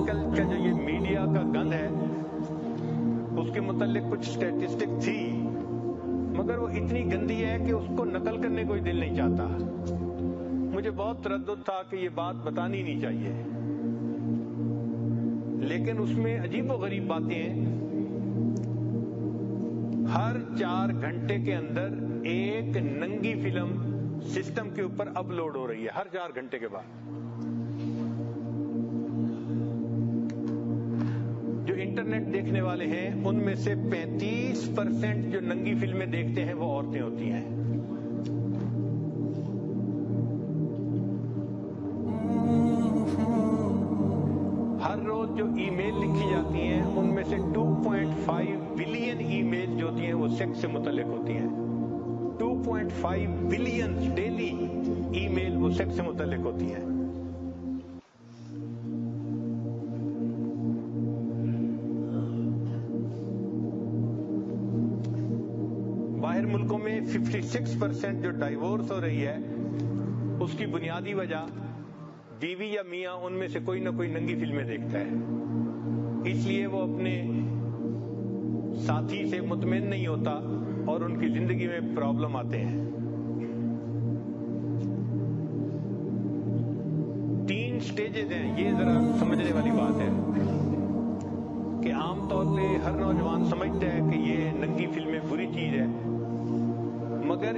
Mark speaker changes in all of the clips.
Speaker 1: کل کا جو یہ میڈیا کا گند ہے اس کے متعلق کچھ اسٹیٹسٹک تھی، مگر وہ اتنی گندی ہے کہ اس کو نقل کرنے کوئی دل نہیں چاہتا. مجھے بہت تردد تھا کہ یہ بات بتانی نہیں چاہیے، لیکن اس میں عجیب و غریب باتیں ہیں. ہر 4 گھنٹے کے اندر ایک ننگی فلم سسٹم کے اوپر اپلوڈ ہو رہی ہے، ہر 4 گھنٹے کے بعد. جو انٹرنیٹ دیکھنے والے ہیں ان میں سے 35% جو ننگی فلمیں دیکھتے ہیں وہ عورتیں ہوتی ہیں. ہر روز جو ای میل لکھی جاتی ہیں ان میں سے 2.5 بلین ای میل جو ہوتی ہیں وہ سیکس سے متعلق ہوتی ہیں. 2.5 بلین ڈیلی ای میل وہ سیکس سے متعلق ہوتی ہیں. باہر ملکوں میں 56% جو ڈائیورس ہو رہی ہے اس کی بنیادی وجہ بیوی یا میاں ان میں سے کوئی نہ کوئی ننگی فلمیں دیکھتا ہے. اس لیے وہ اپنے ساتھی سے مطمئن نہیں ہوتا اور ان کی زندگی میں پرابلم آتے ہیں. 3 سٹیجز ہیں، یہ ذرا سمجھنے والی بات ہے کہ عام طور پہ ہر نوجوان سمجھتا ہے کہ یہ ننگی فلمیں بری چیز ہے، مگر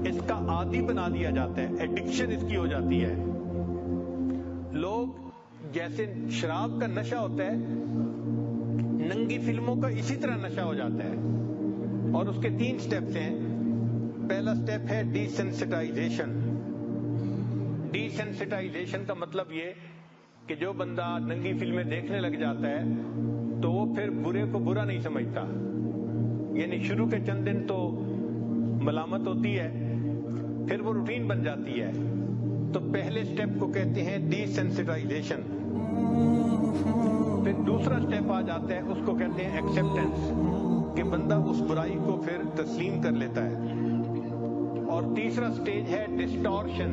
Speaker 1: اس کا عادی بنا دیا جاتا ہے، ایڈکشن اس کی ہو جاتی ہے. لوگ جیسے شراب کا نشہ ہوتا ہے، ننگی فلموں کا اسی طرح نشہ ہو جاتا ہے. اور اس کے 3 سٹیپس ہیں. پہلا سٹیپ ہے ڈی سینسٹائزیشن. ڈی سینسٹائزیشن کا مطلب یہ کہ جو بندہ ننگی فلمیں دیکھنے لگ جاتا ہے تو وہ پھر برے کو برا نہیں سمجھتا. یعنی شروع کے چند دن تو ملامت ہوتی ہے، پھر وہ روٹین بن جاتی ہے. تو پہلے سٹیپ کو کہتے ہیں ڈی سینسٹائزیشن. پھر دوسرا سٹیپ آ جاتا ہے، اس کو کہتے ہیں ایکسیپٹنس، کہ بندہ اس برائی کو پھر تسلیم کر لیتا ہے. اور تیسرا سٹیج ہے ڈسٹورشن.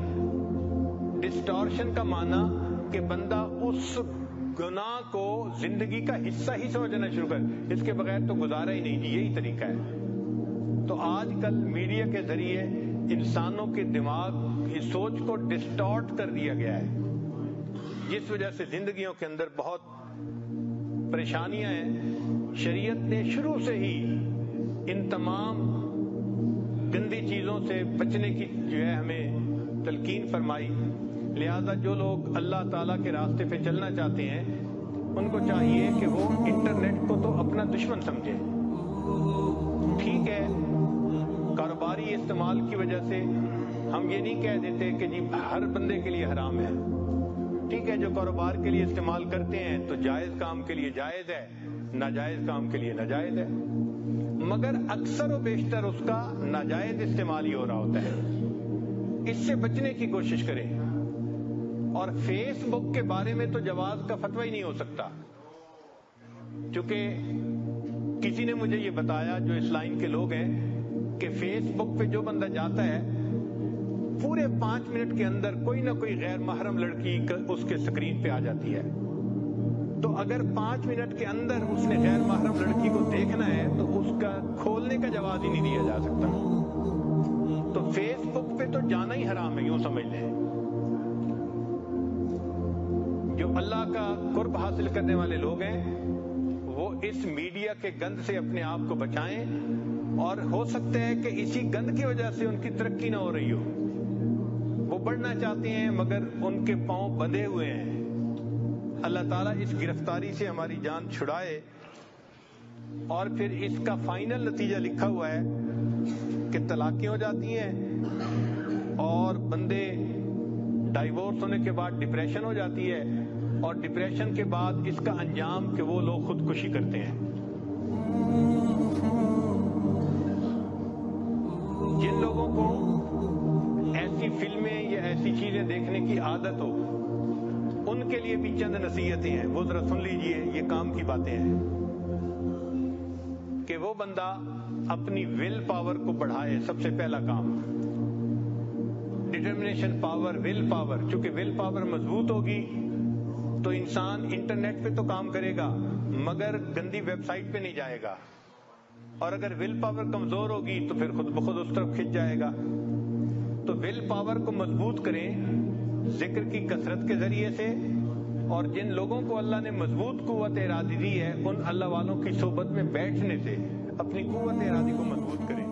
Speaker 1: ڈسٹورشن کا معنی کہ بندہ اس گناہ کو زندگی کا حصہ ہی سمجھنا شروع کر، اس کے بغیر تو گزارا ہی نہیں. یہی طریقہ ہے. تو آج کل میڈیا کے ذریعے انسانوں کے دماغ کی سوچ کو ڈسٹارٹ کر دیا گیا ہے، جس وجہ سے زندگیوں کے اندر بہت پریشانیاں ہیں. شریعت نے شروع سے ہی ان تمام گندی چیزوں سے بچنے کی جو ہے ہمیں تلقین فرمائی. لہذا جو لوگ اللہ تعالیٰ کے راستے پہ چلنا چاہتے ہیں ان کو چاہیے کہ وہ انٹرنیٹ کو تو اپنا دشمن سمجھیں. ٹھیک ہے، کاروباری استعمال کی وجہ سے ہم یہ نہیں کہہ دیتے کہ جی ہر بندے کے لیے حرام ہے. ٹھیک ہے، جو کاروبار کے لیے استعمال کرتے ہیں تو جائز کام کے لیے جائز ہے، ناجائز کام کے لیے ناجائز ہے. مگر اکثر و بیشتر اس کا ناجائز استعمال ہی ہو رہا ہوتا ہے. اس سے بچنے کی کوشش کریں. اور فیس بک کے بارے میں تو جواز کا فتویٰ ہی نہیں ہو سکتا، چونکہ کسی نے مجھے یہ بتایا جو اس لائن کے لوگ ہیں کہ فیس بک پہ جو بندہ جاتا ہے پورے 5 منٹ کے اندر کوئی نہ کوئی غیر محرم لڑکی اس کے سکرین پہ آ جاتی ہے. تو اگر 5 منٹ کے اندر اس نے غیر محرم لڑکی کو دیکھنا ہے تو اس کا کھولنے کا جواز ہی نہیں دیا جا سکتا. تو فیس بک پہ تو جانا ہی حرام ہے، یوں سمجھ لیں. جو اللہ کا قرب حاصل کرنے والے لوگ ہیں وہ اس میڈیا کے گند سے اپنے آپ کو بچائیں. اور ہو سکتا ہے کہ اسی گند کی وجہ سے ان کی ترقی نہ ہو رہی ہو. وہ بڑھنا چاہتے ہیں مگر ان کے پاؤں بندھے ہوئے ہیں. اللہ تعالیٰ اس گرفتاری سے ہماری جان چھڑائے. اور پھر اس کا فائنل نتیجہ لکھا ہوا ہے کہ طلاقیں ہو جاتی ہیں اور بندے ڈائیورس ہونے کے بعد ڈپریشن ہو جاتی ہے، اور ڈپریشن کے بعد اس کا انجام کہ وہ لوگ خودکشی کرتے ہیں. جن لوگوں کو ایسی فلمیں یا ایسی چیزیں دیکھنے کی عادت ہو ان کے لیے بھی چند نصیحتیں ہیں، وہ ذرا سن لیجئے. یہ کام کی باتیں ہیں کہ وہ بندہ اپنی ول پاور کو بڑھائے. سب سے پہلا کام ڈٹرمنیشن پاور، ول پاور. چونکہ ول پاور مضبوط ہوگی تو تو انسان انٹرنیٹ پہ تو کام کرے گا مگر گندی ویب سائٹ پہ نہیں جائے گا، اور اگر ول پاور کمزور ہوگی تو پھر خود بخود اس طرف کھنچ جائے گا۔ تو ول پاور کو مضبوط کریں ذکر کی کثرت کے ذریعے سے، اور جن لوگوں کو اللہ نے مضبوط قوت ارادی دی ہے ان اللہ والوں کی صحبت میں بیٹھنے سے اپنی قوت ارادی کو مضبوط کریں۔